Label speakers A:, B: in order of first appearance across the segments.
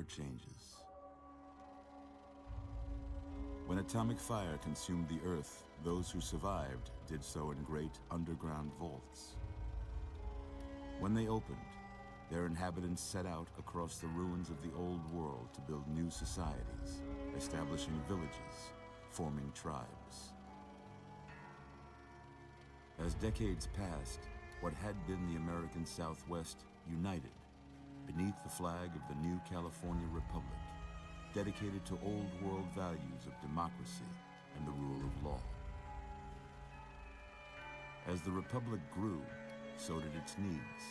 A: changes. When atomic fire consumed the Earth, those who survived did so in great underground vaults. When they opened, their inhabitants set out across the ruins of the old world to build new societies, establishing villages, forming tribes. As decades passed, what had been the American Southwest united beneath the flag of the new California Republic, dedicated to old world values of democracy and the rule of law. As the Republic grew, so did its needs.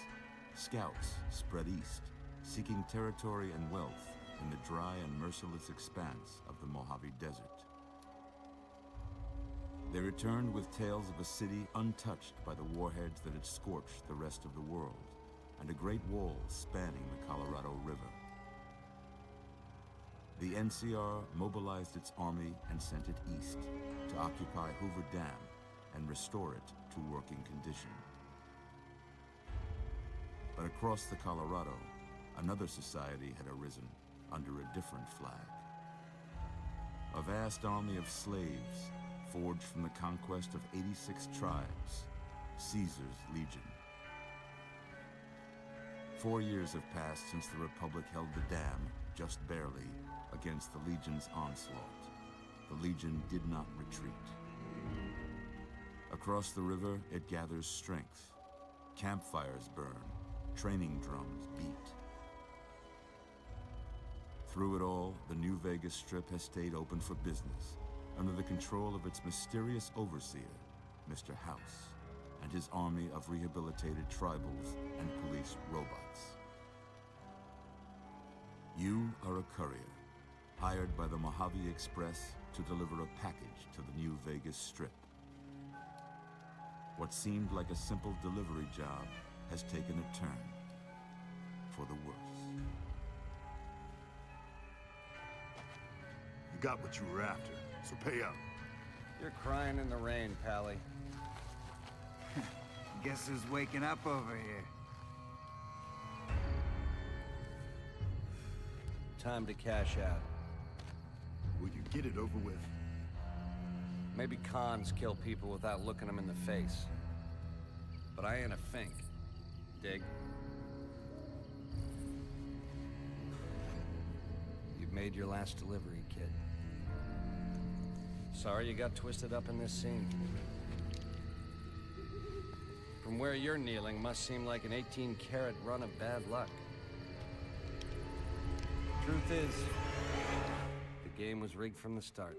A: Scouts spread east, seeking territory and wealth in the dry and merciless expanse of the Mojave Desert. They returned with tales of a city untouched by the warheads that had scorched the rest of the world, and a great wall spanning the Colorado River. The NCR mobilized its army and sent it east to occupy Hoover Dam and restore it to working condition. But across the Colorado, another society had arisen under a different flag. A vast army of slaves forged from the conquest of 86 tribes, Caesar's Legion. 4 years have passed since the Republic held the dam, just barely, against the Legion's onslaught. The Legion did not retreat. Across the river, it gathers strength. Campfires burn, training drums beat. Through it all, the New Vegas Strip has stayed open for business, under the control of its mysterious overseer, Mr. House, and his army of rehabilitated tribals and police robots. You are a courier, hired by the Mojave Express to deliver a package to the New Vegas Strip. What seemed like a simple delivery job has taken a turn for the worse.
B: You got what you were after, so pay up.
C: You're crying in the rain, Pally.
D: Guess who's waking up over here?
C: Time to cash out.
B: Will you get it over with?
C: Maybe cons kill people without looking them in the face. But I ain't a fink. Dig? You've made your last delivery, kid. Sorry you got twisted up in this scene. From where you're kneeling must seem like an 18-carat run of bad luck. Truth is, the game was rigged from the start.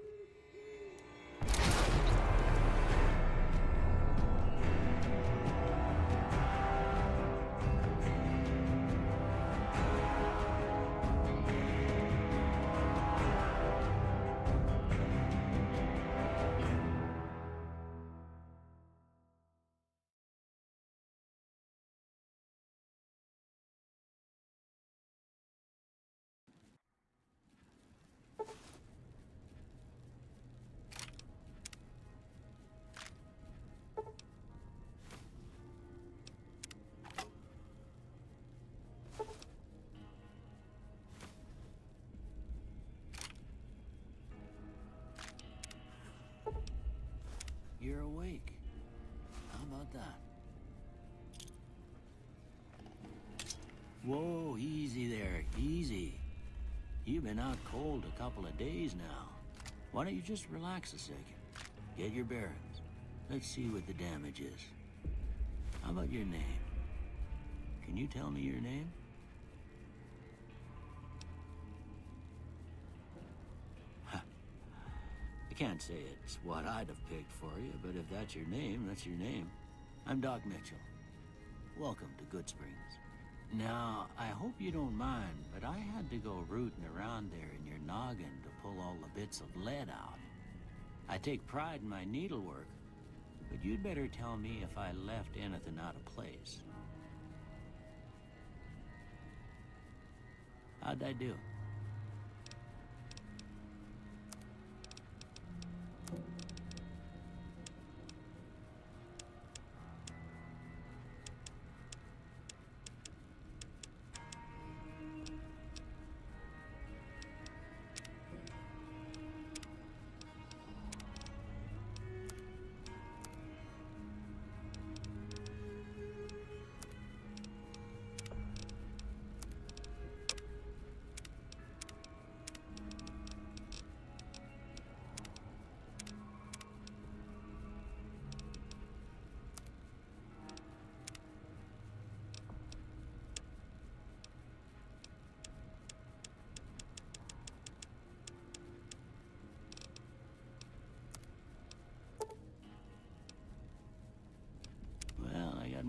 E: You're awake. How about that? Whoa, easy there, easy. You've been out cold a couple of days now. Why don't you just relax a second? Get your bearings. Let's see what the damage is. How about your name? Can you tell me your name? I can't say it's what I'd have picked for you, but if that's your name, that's your name. I'm Doc Mitchell. Welcome to Good Springs. Now, I hope you don't mind, but I had to go rooting around there in your noggin to pull all the bits of lead out. I take pride in my needlework, but you'd better tell me if I left anything out of place. How'd I do?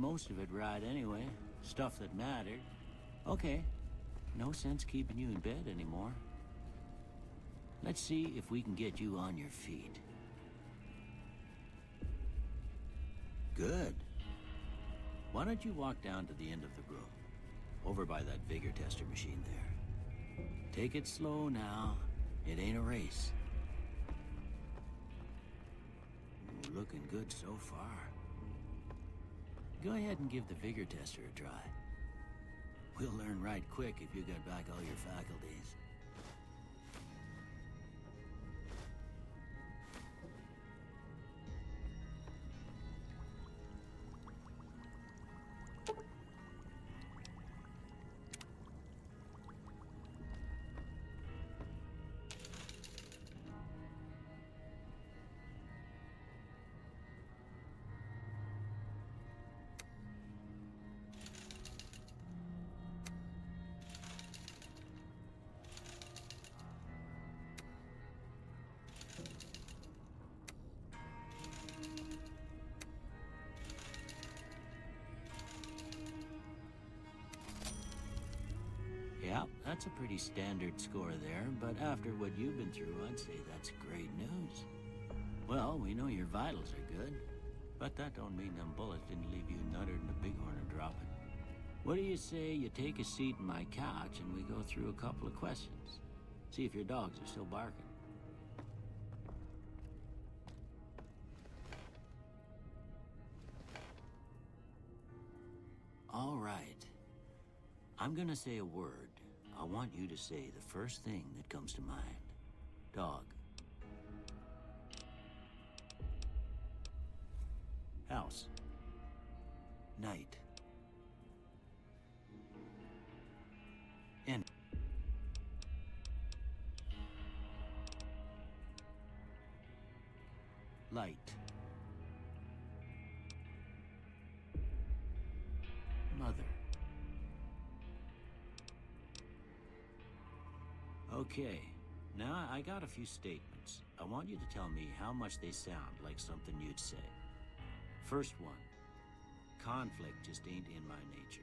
E: most of it right anyway. Stuff that mattered. Okay, no sense keeping you in bed anymore. Let's see if we can get you on your feet. Good. Why don't you walk down to the end of the room? Over by that vigor tester machine there. Take it slow now. It ain't a race. Ooh, looking good so far. Go ahead and give the vigor tester a try. We'll learn right quick if you got back all your faculties. Yeah, that's a pretty standard score there, but after what you've been through, I'd say that's great news. Well, we know your vitals are good, but that don't mean them bullets didn't leave you nuttered and a bighorn dropping. What do you say you take a seat in my couch and we go through a couple of questions? See if your dogs are still barking. All right. I'm gonna say a word. I want you to say the first thing that comes to mind. Dog. House. Night. In. Light. Mother. Okay, now I got a few statements. I want you to tell me how much they sound like something you'd say. First one, conflict just ain't in my nature.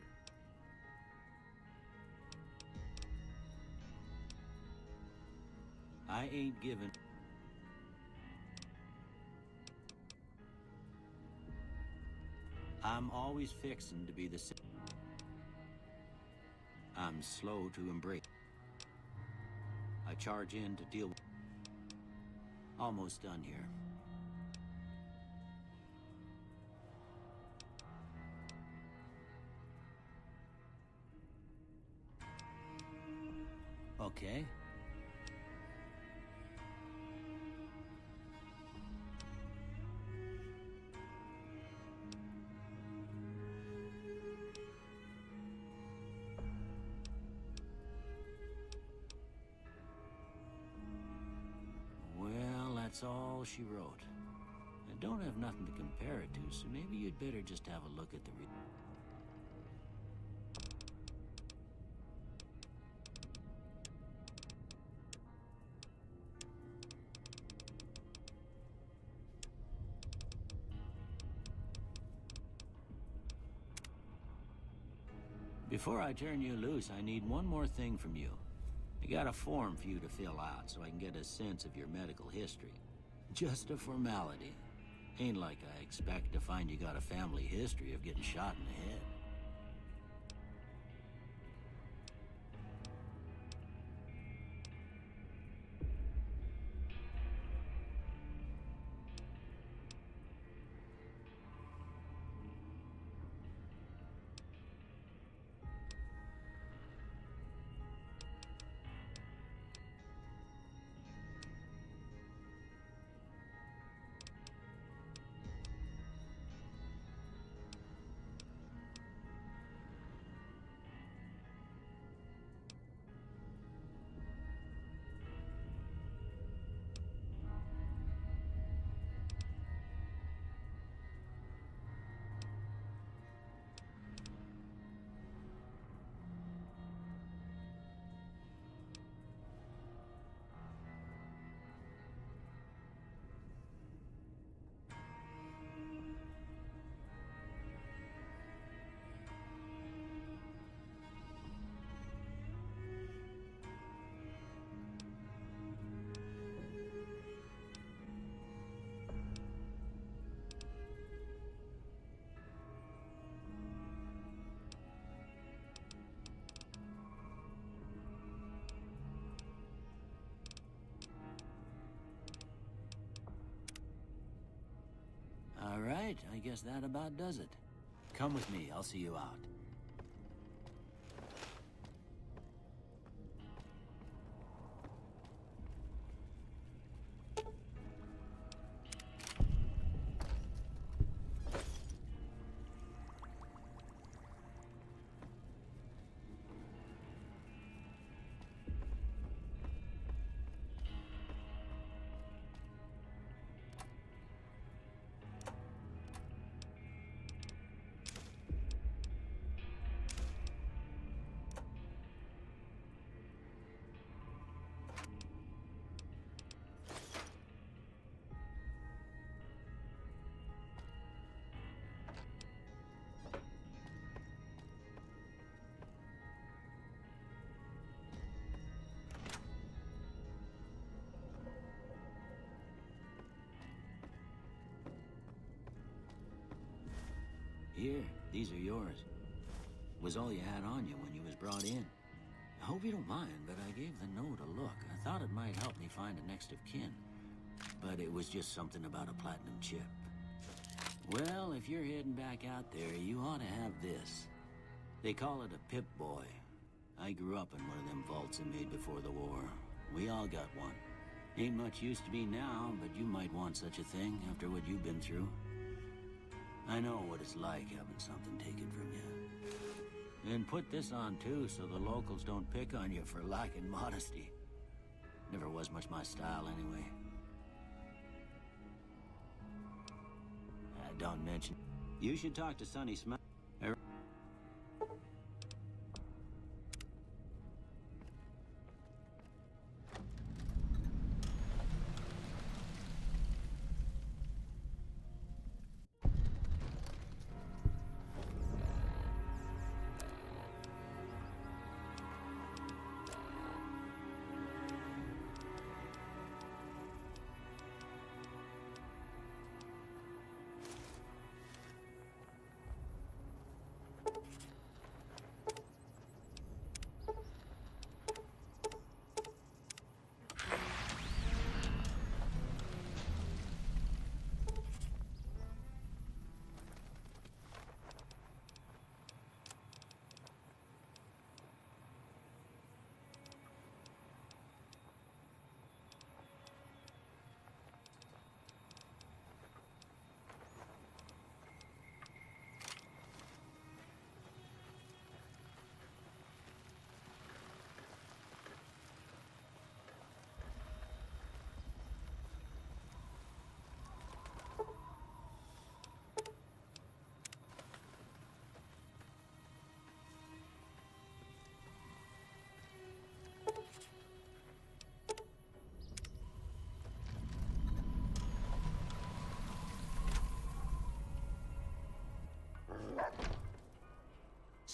E: I ain't given... I'm always fixin' to be the same. I'm slow to embrace. I charge in to deal with... Almost done here. Okay. That's all she wrote. I don't have nothing to compare it to, so maybe you'd better just have a look at the Before I turn you loose, I need one more thing from you. I got a form for you to fill out so I can get a sense of your medical history. Just a formality. Ain't like I expect to find you got a family history of getting shot in the head. right, I guess that about does it. Come with me, I'll see you out. Here, these are yours. Was all you had on you when you was brought in. I hope you don't mind, but I gave the note a look. I thought it might help me find a next of kin. But it was just something about a platinum chip. Well, if you're heading back out there, you ought to have this. They call it a Pip-Boy. I grew up in one of them vaults they made before the war. We all got one. Ain't much use to me now, but you might want such a thing after what you've been through. I know what it's like having something taken from you. And put this on too, so the locals don't pick on you for lacking modesty. Never was much my style anyway. Don't mention. You should talk to Sonny Smith.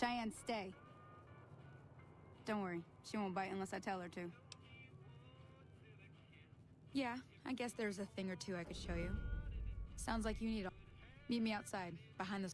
F: Cheyenne, stay. Don't worry, she won't bite unless I tell her to. Yeah, I guess there's a thing or two I could show you. Sounds like you need a... Meet me outside, behind the...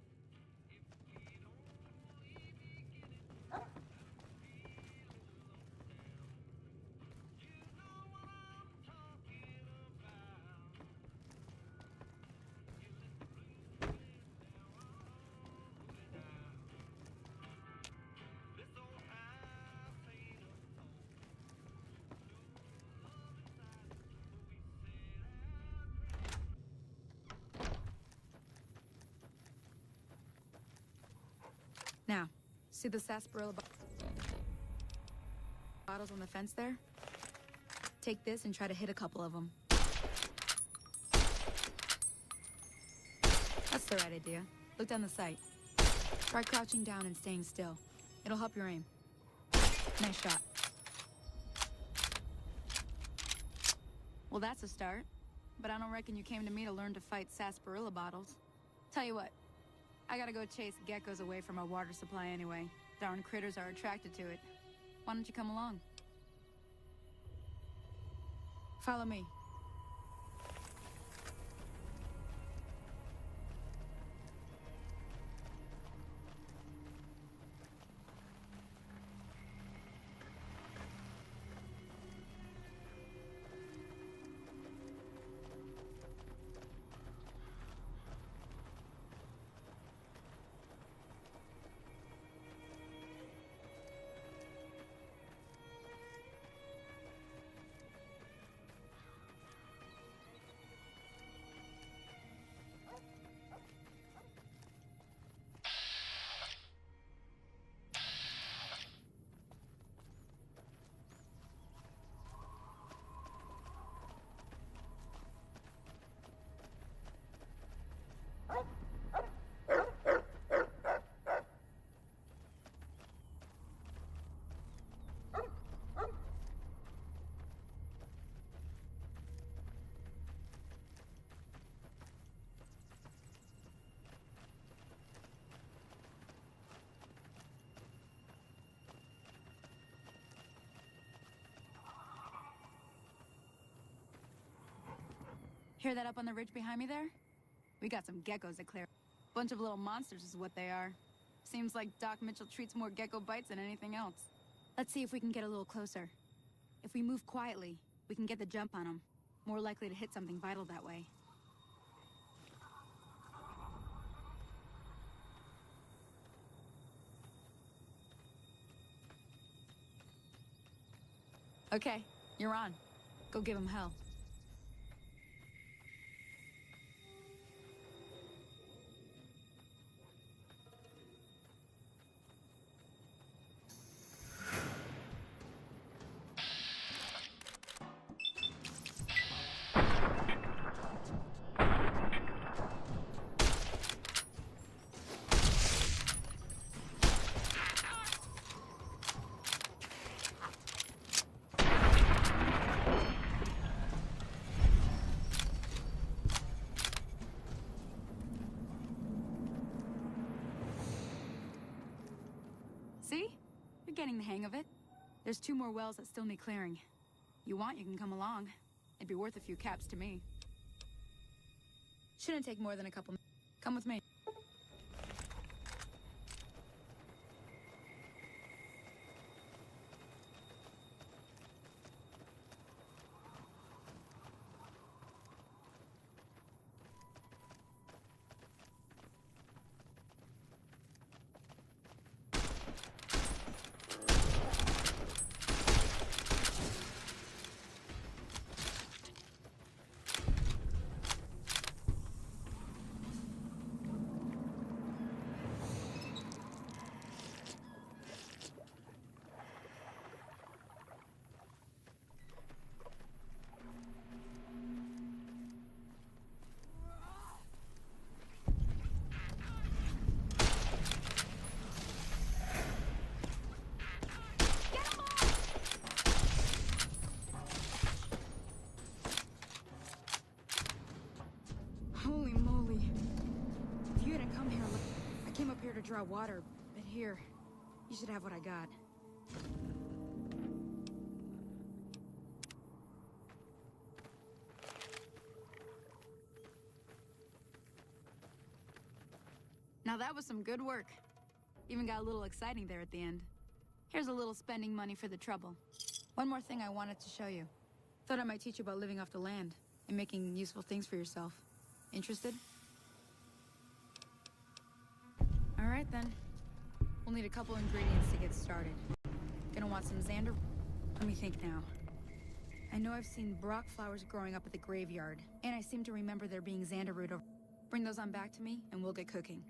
F: Now, see the sarsaparilla bottles on the fence there? Take this and try to hit a couple of them. That's the right idea. Look down the sight. Try crouching down and staying still. It'll help your aim. Nice shot. Well, that's a start. But I don't reckon you came to me to learn to fight sarsaparilla bottles. Tell you what. I gotta go chase geckos away from our water supply anyway. Darn critters are attracted to it. Why don't you come along? Follow me. Hear that up on the ridge behind me there? We got some geckos to clear. Bunch of little monsters is what they are. Seems like Doc Mitchell treats more gecko bites than anything else. Let's see if we can get a little closer. If we move quietly, we can get the jump on them. More likely to hit something vital that way. Okay, you're on. Go give him hell. See? You're getting the hang of it. There's 2 more wells that still need clearing. You want, you can come along. It'd be worth a few caps to me. Shouldn't take more than a couple minutes. Come with me. Holy moly. If you hadn't come here, look, I came up here to draw water, but here, you should have what I got. Now that was some good work. Even got a little exciting there at the end. Here's a little spending money for the trouble. One more thing I wanted to show you. Thought I might teach you about living off the land and making useful things for yourself. Interested? All right then. We'll need a couple ingredients to get started. Gonna want some xander... Let me think now. I know I've seen Brock flowers growing up at the graveyard, and I seem to remember there being xander root over... Bring those on back to me, and we'll get cooking.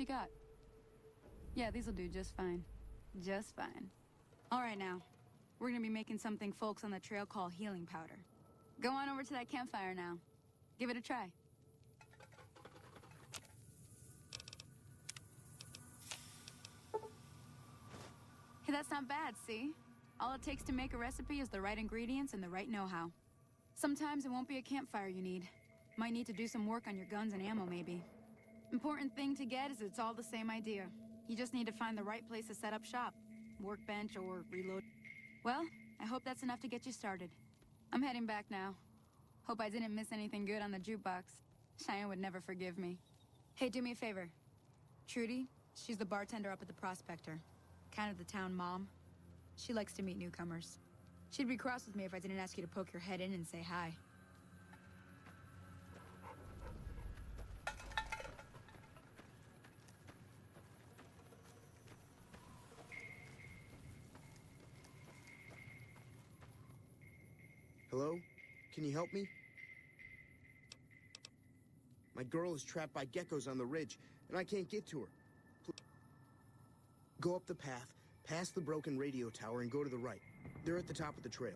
F: you got? Yeah, these'll do just fine. Just fine. All right, now. We're gonna be making something folks on the trail call healing powder. Go on over to that campfire now. Give it a try. Hey, that's not bad, see? All it takes to make a recipe is the right ingredients and the right know-how. Sometimes it won't be a campfire you need. Might need to do some work on your guns and ammo, maybe. Important thing to get is it's all the same idea. You just need to find the right place to set up shop. Workbench or reload. Well, I hope that's enough to get you started. I'm heading back now. Hope I didn't miss anything good on the jukebox. Cheyenne would never forgive me. Hey, do me a favor. Trudy, she's the bartender up at the Prospector. Kind of the town mom. She likes to meet newcomers. She'd be cross with me if I didn't ask you to poke your head in and say hi.
G: Hello? Can you help me? My girl is trapped by geckos on the ridge, and I can't get to her. Go up the path, past the broken radio tower, and go to the right. They're at the top of the trail.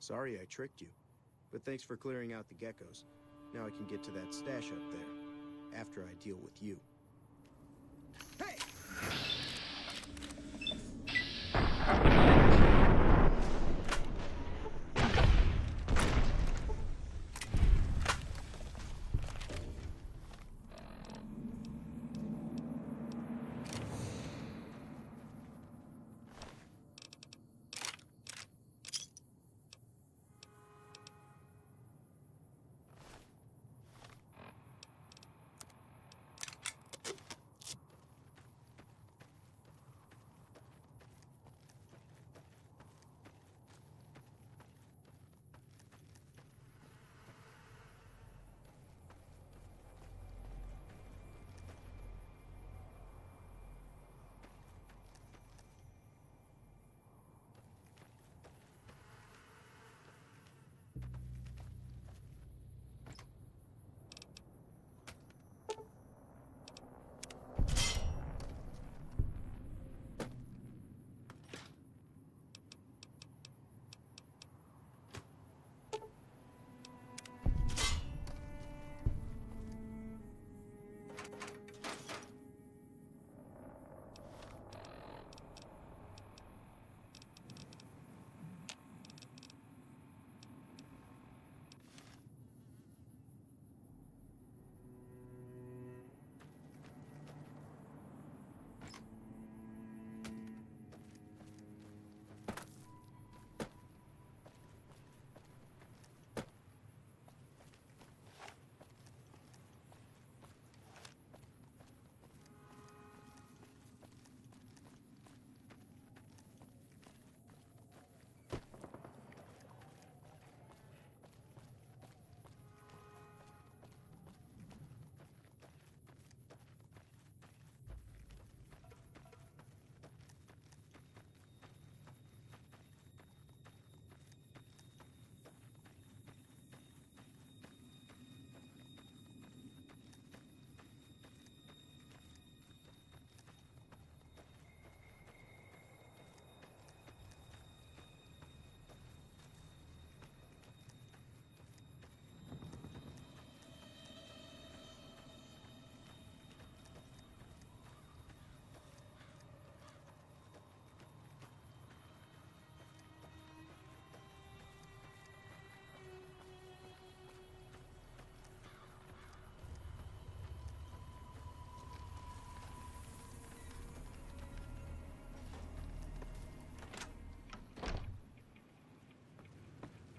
G: Sorry I tricked you. But thanks for clearing out the geckos. Now I can get to that stash up there, after I deal with you. Hey!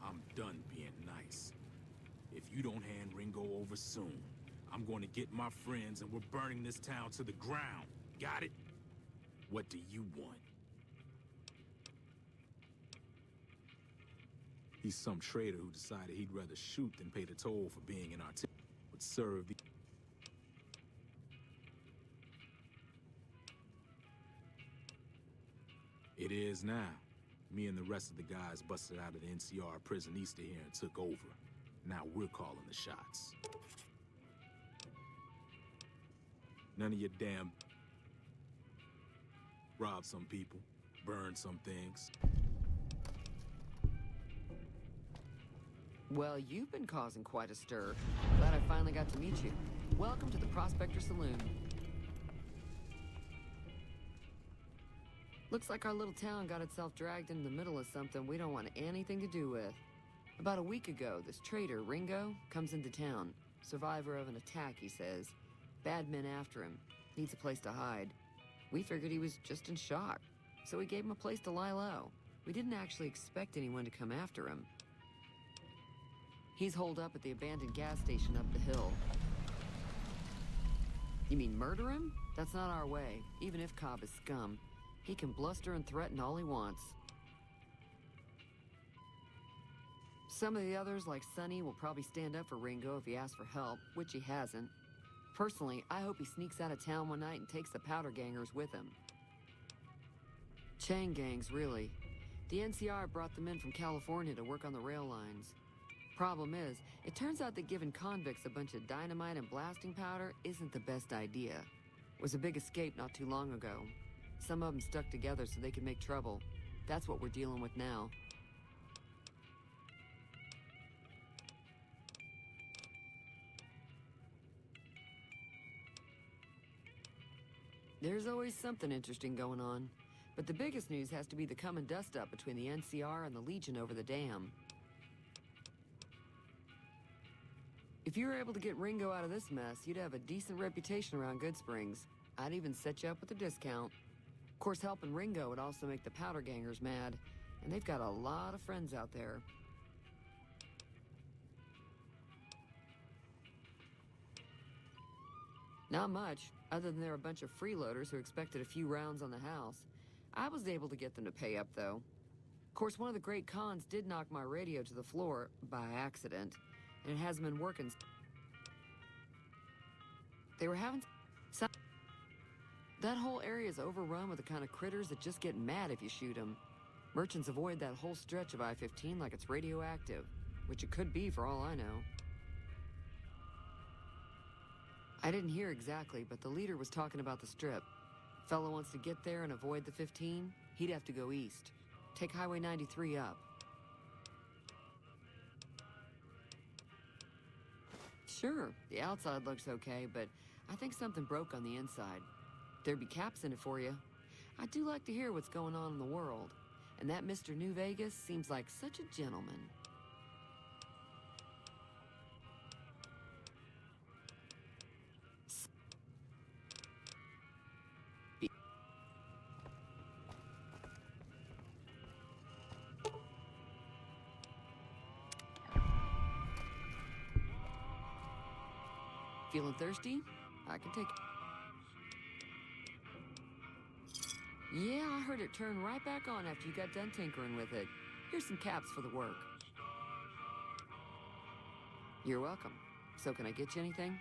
H: I'm done being nice. If you don't hand Ringo over soon, I'm going to get my friends and we're burning this town to the ground. Got it? What do you want? He's some traitor who decided he'd rather shoot than pay the toll for being in our team. Would serve the... It is now. Me and the rest of the guys busted out of the NCR prison east of here and took over. Now we're calling the shots. None of your damn... Rob some people, burn some things.
I: Well, you've been causing quite a stir. Glad I finally got to meet you. Welcome to the Prospector Saloon. Looks like our little town got itself dragged into the middle of something we don't want anything to do with. About a week ago, this traitor, Ringo, comes into town. Survivor of an attack, he says. Bad men after him. Needs a place to hide. We figured he was just in shock, so we gave him a place to lie low. We didn't actually expect anyone to come after him. He's holed up at the abandoned gas station up the hill. You mean murder him? That's not our way, even if Cobb is scum. He can bluster and threaten all he wants. Some of the others, like Sonny, will probably stand up for Ringo if he asks for help, which he hasn't. Personally, I hope he sneaks out of town one night and takes the powder gangers with him. Chain gangs, really. The NCR brought them in from California to work on the rail lines. Problem is, it turns out that giving convicts a bunch of dynamite and blasting powder isn't the best idea. It was a big escape not too long ago. Some of them stuck together so they could make trouble. That's what we're dealing with now. There's always something interesting going on. But the biggest news has to be the come and dust up between the NCR and the Legion over the dam. If you were able to get Ringo out of this mess, you'd have a decent reputation around Goodsprings. I'd even set you up with a discount. Of course, helping Ringo would also make the Powder Gangers mad, and they've got a lot of friends out there. Not much, other than they're a bunch of freeloaders who expected a few rounds on the house. I was able to get them to pay up, though. Of course, one of the great cons did knock my radio to the floor by accident, and it hasn't been working. They were having some... That whole area is overrun with the kind of critters that just get mad if you shoot them. Merchants avoid that whole stretch of I-15 like it's radioactive, which it could be for all I know. I didn't hear exactly, but the leader was talking about the strip. Fellow wants to get there and avoid the 15, he'd have to go east. Take Highway 93 up. Sure, the outside looks okay, but I think something broke on the inside. There'd be caps in it for you. I do like to hear what's going on in the world, and that Mr. New Vegas seems like such a gentleman. Feeling thirsty? I can take it. Yeah, I heard it turn right back on after you got done tinkering with it. Here's some caps for the work. You're welcome. So can I get you anything?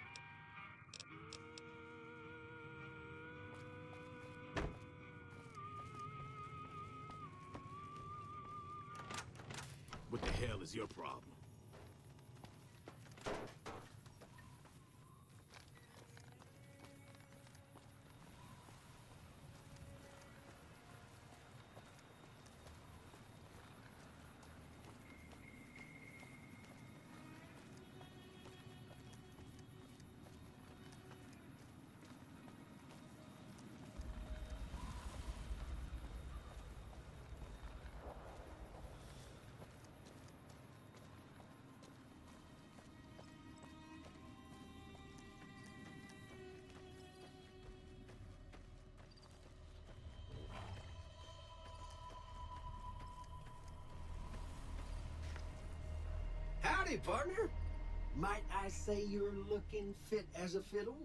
H: What the hell is your problem?
J: Howdy, partner. Might I say you're looking fit as a fiddle?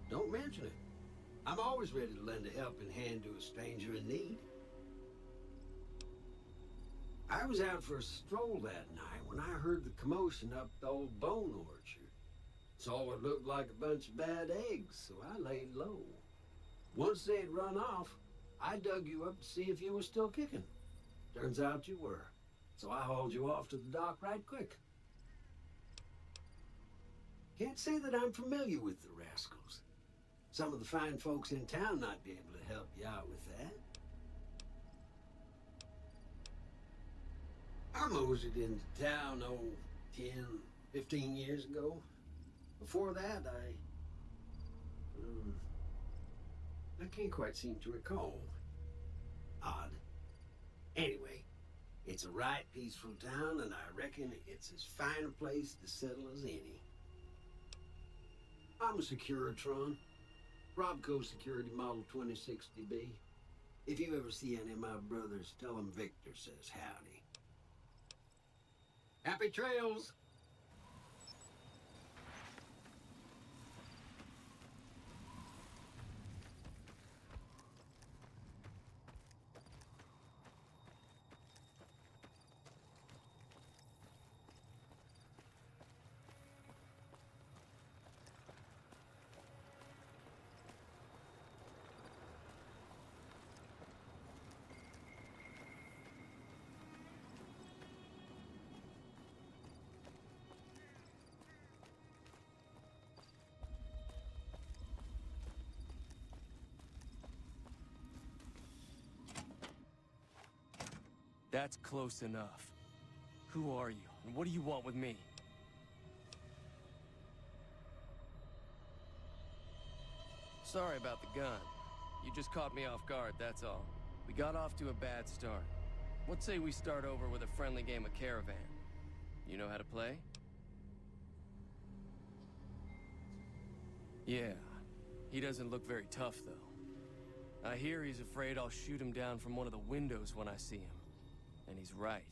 J: Don't mention it. I'm always ready to lend a helping hand to a stranger in need. I was out for a stroll that night when I heard the commotion up the old bone orchard. Saw what looked like a bunch of bad eggs, so I laid low. Once they'd run off, I dug you up to see if you were still kicking. Turns out you were. So I hauled you off to the dock right quick. Can't say that I'm familiar with the rascals. Some of the fine folks in town might be able to help you out with that. I moseyed into town, 10, 15 years ago. Before that, I can't quite seem to recall. Odd. Anyway, it's a right peaceful town, and I reckon it's as fine a place to settle as any. I'm a Securitron. Robco Security Model 2060B. If you ever see any of my brothers, tell them Victor says howdy. Happy trails!
K: That's close enough. Who are you, and what do you want with me? Sorry about the gun. You just caught me off guard, that's all. We got off to a bad start. What say we start over with a friendly game of Caravan? You know how to play? Yeah. He doesn't look very tough, though. I hear he's afraid I'll shoot him down from one of the windows when I see him. And he's right.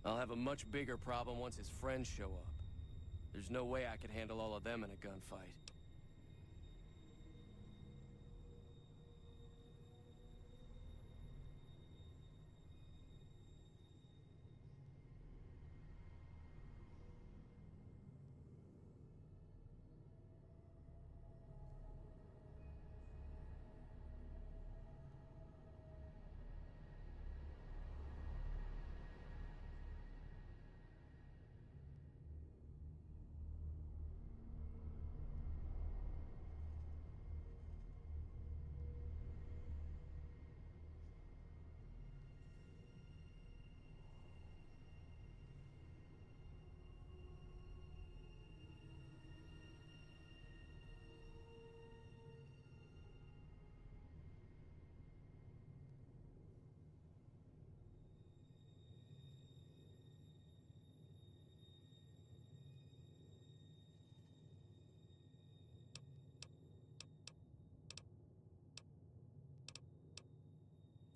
K: I'll have a much bigger problem once his friends show up. There's no way I could handle all of them in a gunfight.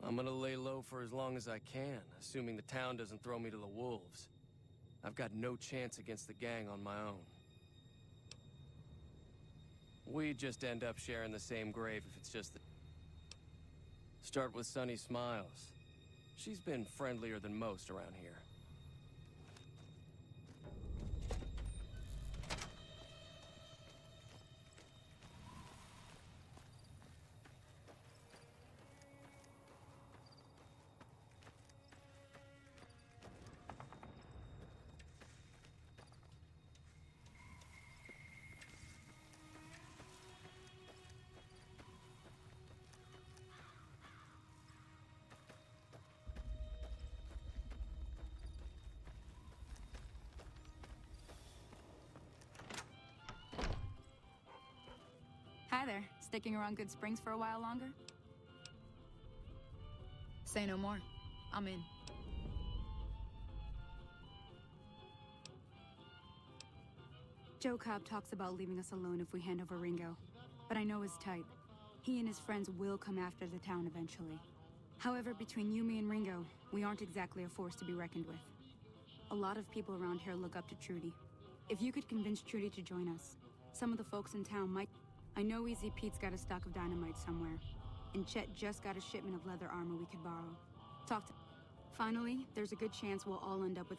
K: I'm gonna lay low for as long as I can, assuming the town doesn't throw me to the wolves. I've got no chance against the gang on my own. We just end up sharing the same grave if it's just the... Start with Sunny Smiles. She's been friendlier than most around here.
F: Hi there. Sticking around Good Springs for a while longer? Say no more. I'm in. Joe Cobb talks about leaving us alone if we hand over Ringo, but I know his type. He and his friends will come after the town eventually. However, between you, me, and Ringo, we aren't exactly a force to be reckoned with. A lot of people around here look up to Trudy. If you could convince Trudy to join us, some of the folks in town might... I know Easy Pete's got a stock of dynamite somewhere, and Chet just got a shipment of leather armor we could borrow. Talk to... Finally, there's a good chance we'll all end up with...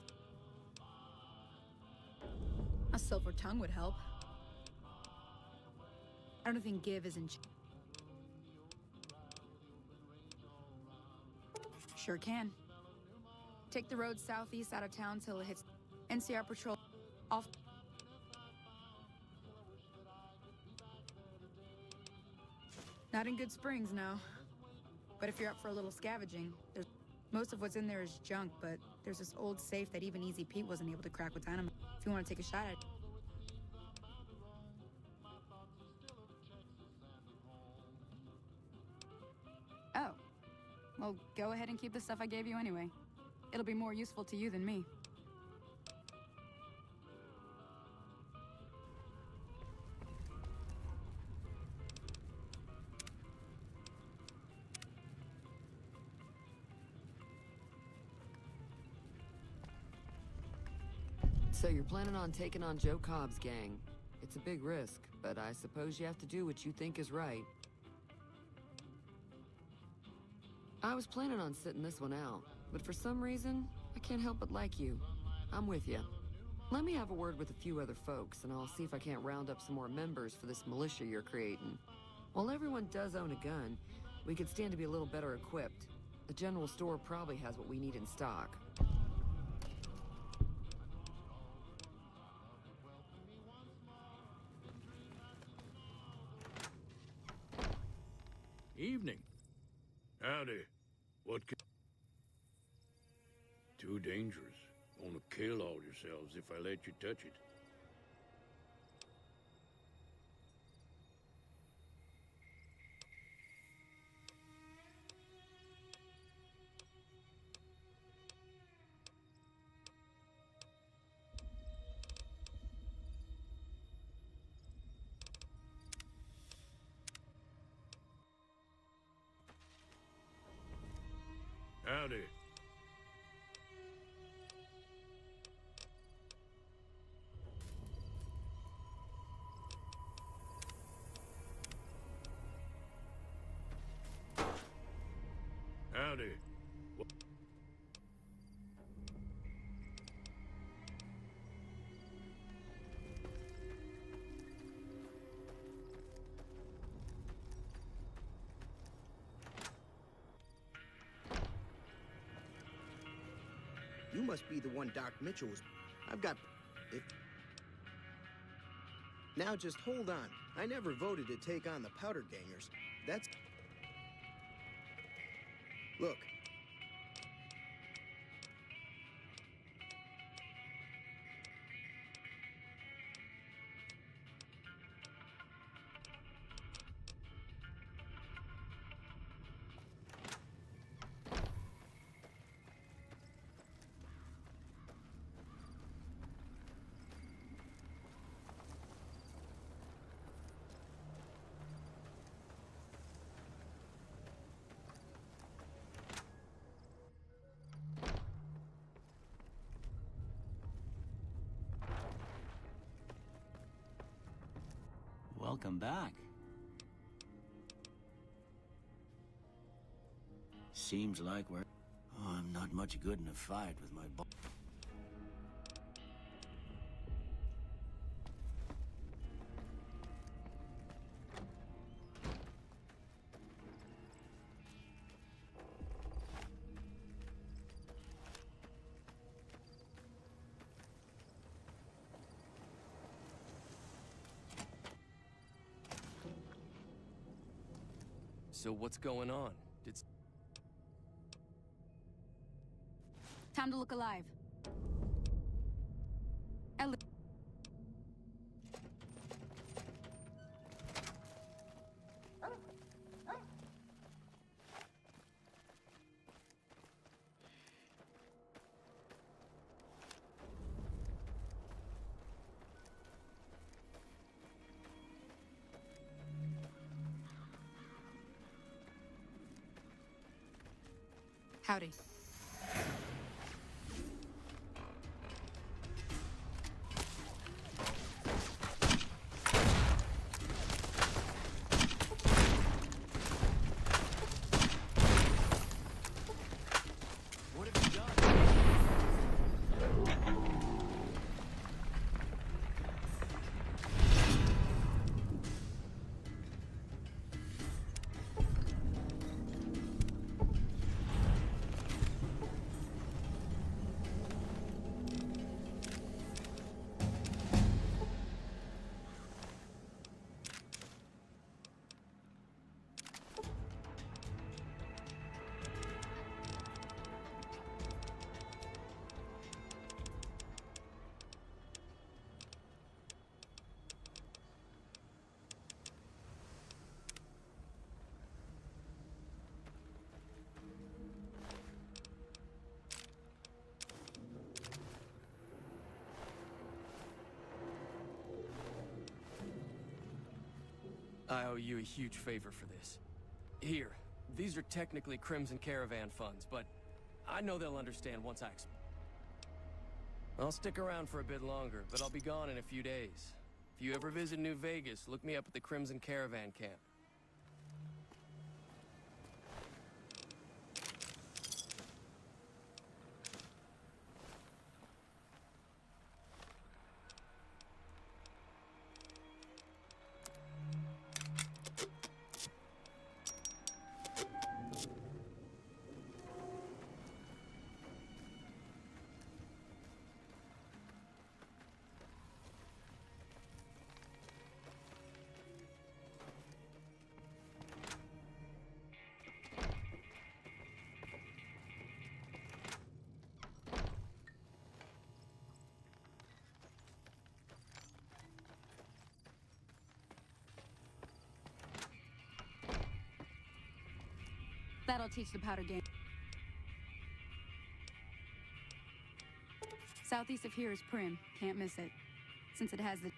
F: A silver tongue would help. I don't think give is in... Sure can. Take the road southeast out of town till it hits NCR patrol off... Not in Good Springs, no. But if you're up for a little scavenging, there's... Most of what's in there is junk, but there's this old safe that even Easy Pete wasn't able to crack with dynamite. If you want to take a shot at it. Oh. Well, go ahead and keep the stuff I gave you anyway. It'll be more useful to you than me.
I: So you're planning on taking on Joe Cobb's gang. It's a big risk, but I suppose you have to do what you think is right. I was planning on sitting this one out, but for some reason, I can't help but like you. I'm with you. Let me have a word with a few other folks, and I'll see if I can't round up some more members for this militia you're creating. While everyone does own a gun, we could stand to be a little better equipped. The general store probably has what we need in stock.
H: Evening. Howdy. What can... Too dangerous. Gonna kill all yourselves if I let you touch it. Howdy. Howdy.
G: You must be the one Doc Mitchell was... I've got... It... Now just hold on. I never voted to take on the Powder Gangers. That's... Look.
E: Welcome back. Seems like we're... Oh, I'm not much good in a fight with my boss.
K: So what's going on?
F: Time to look alive. Ellie. Howdy.
K: What have you done? I owe you a huge favor for this. Here, these are technically Crimson Caravan funds, but I know they'll understand once I explain. I'll stick around for a bit longer, but I'll be gone in a few days. If you ever visit New Vegas, look me up at the Crimson Caravan camp.
F: That'll teach the Powder Gang. Southeast of here is Prim. Can't miss it. Since it has the...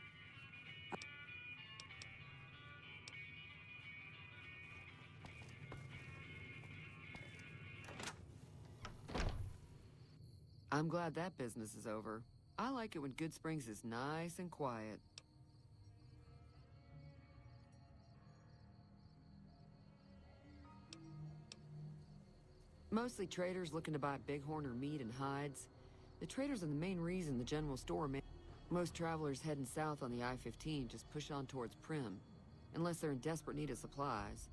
I: I'm glad that business is over. I like it when Good Springs is nice and quiet. Mostly traders looking to buy bighorn or meat and hides. The traders are the main reason the general store most travelers heading south on the I-15 just push on towards Prim, unless they're in desperate need of supplies.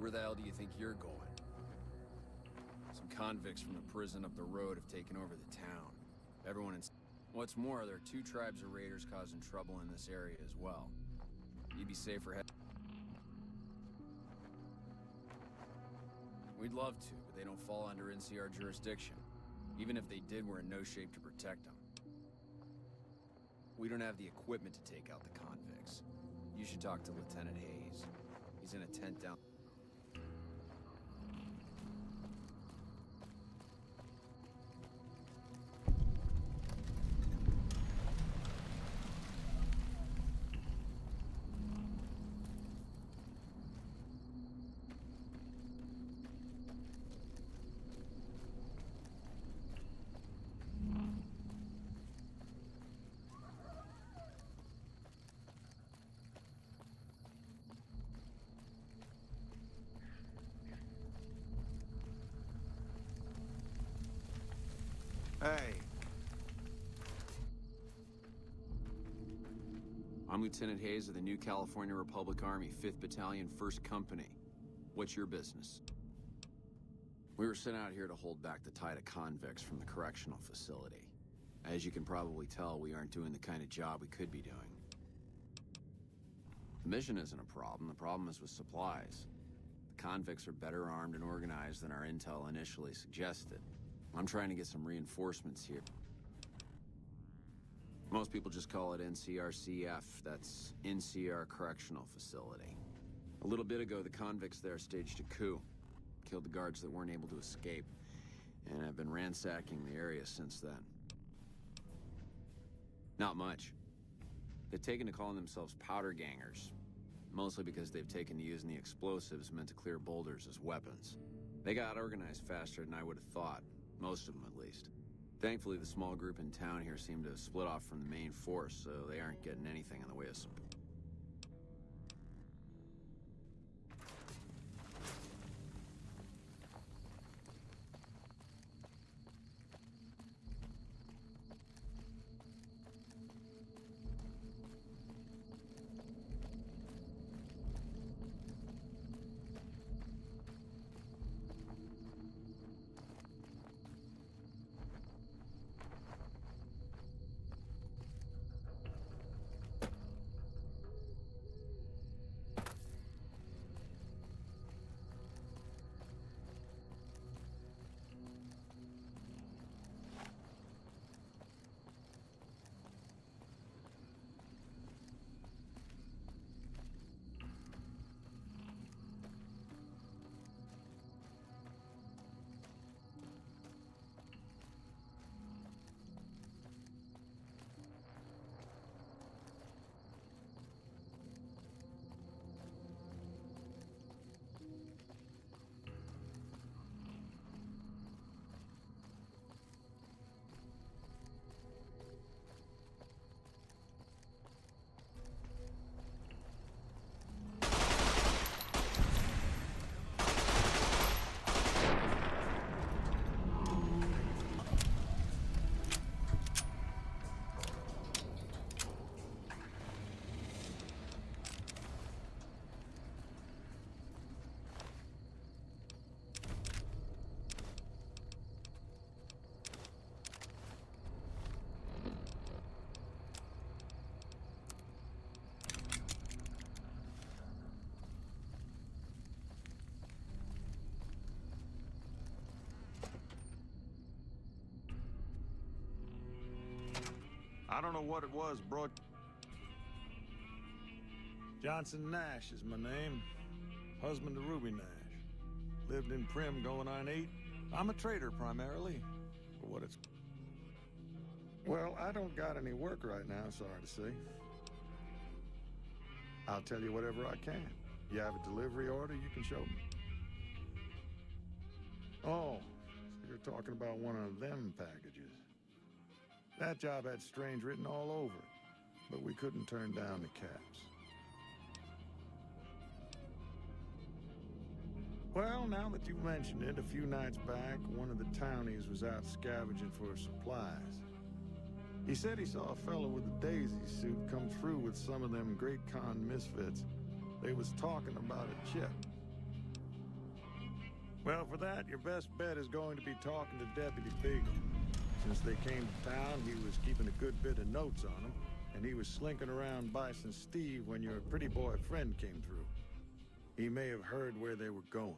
L: Where the hell do you think you're going? Some convicts from the prison up the road have taken over the town. Everyone in... What's more, there are 2 tribes of raiders causing trouble in this area as well. You'd be safer head... We'd love to, but they don't fall under NCR jurisdiction. Even if they did, we're in no shape to protect them. We don't have the equipment to take out the convicts. You should talk to Lieutenant Hayes. He's in a tent down...
G: Hey.
L: I'm Lieutenant Hayes of the New California Republic Army, 5th Battalion, 1st Company. What's your business? We were sent out here to hold back the tide of convicts from the correctional facility. As you can probably tell, we aren't doing the kind of job we could be doing. The mission isn't a problem. The problem is with supplies. The convicts are better armed and organized than our intel initially suggested. I'm trying to get some reinforcements here. Most people just call it NCRCF. That's NCR Correctional Facility. A little bit ago, the convicts there staged a coup. Killed the guards that weren't able to escape. And have been ransacking the area since then. Not much. They've taken to calling themselves powder gangers. Mostly because they've taken to using the explosives meant to clear boulders as weapons. They got organized faster than I would have thought. Most of them, at least. Thankfully, the small group in town here seem to have split off from the main force, so they aren't getting anything in the way of support.
M: I don't know what it was, bro. Johnson Nash is my name. Husband to Ruby Nash. Lived in Prim going on 8. I'm a trader primarily, for what it's... Well, I don't got any work right now, sorry to say. I'll tell you whatever I can. You have a delivery order you can show me? Oh, so you're talking about one of them packages. That job had strange written all over it, but we couldn't turn down the caps. Well, now that you mentioned it, a few nights back, one of the townies was out scavenging for supplies. He said he saw a fellow with a daisy suit come through with some of them Great Con misfits. They was talking about a chip. Well, for that, your best bet is going to be talking to Deputy Beagle. Since they came to town, he was keeping a good bit of notes on them, and he was slinking around Bison Steve when your pretty boy friend came through. He may have heard where they were going.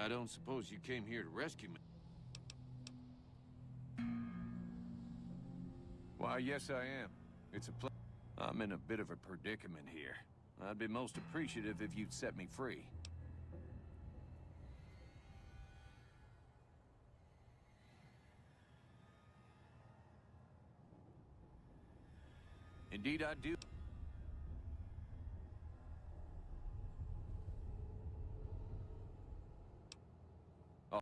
N: I don't suppose you came here to rescue me? Why, yes I am. It's a I'm in a bit of a predicament here. I'd be most appreciative if you'd set me free. Indeed I do. Oh.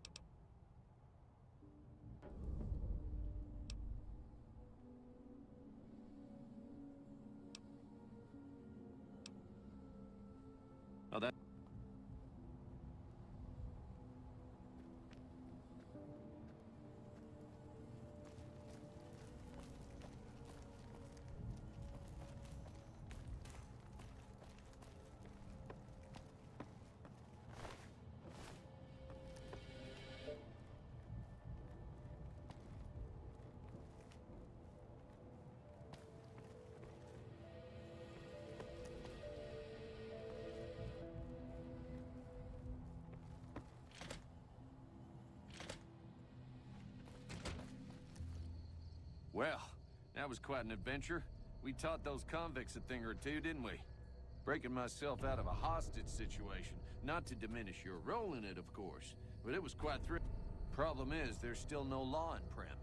N: Oh, that... Well, that was quite an adventure. We taught those convicts a thing or two, didn't we? Breaking myself out of a hostage situation. Not to diminish your role in it, of course, but it was quite thrilling. Problem is, there's still no law in Prim.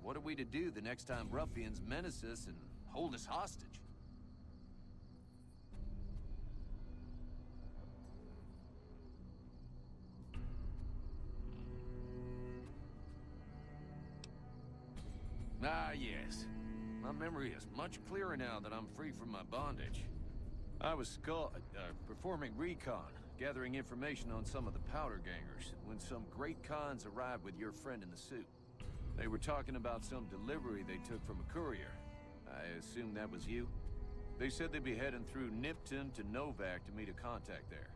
N: What are we to do the next time ruffians menace us and hold us hostage? Ah, yes. My memory is much clearer now that I'm free from my bondage. I was performing recon, gathering information on some of the powder gangers, when some great cons arrived with your friend in the suit. They were talking about some delivery they took from a courier. I assume that was you? They said they'd be heading through Nipton to Novak to meet a contact there.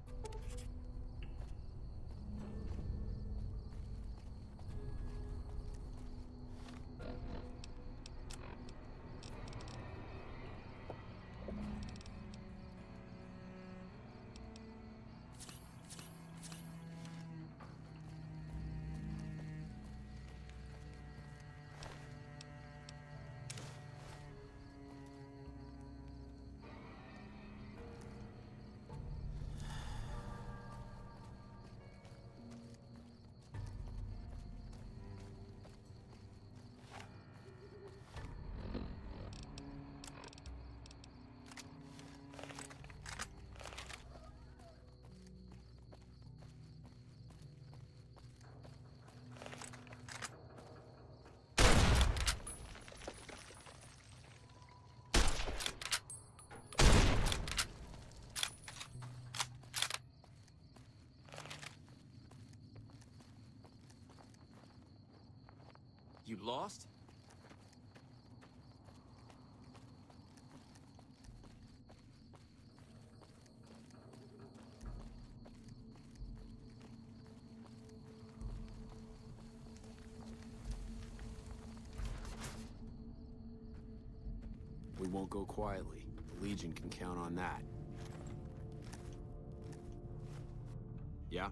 N: You lost?
O: We won't go quietly. The Legion can count on that. Yeah?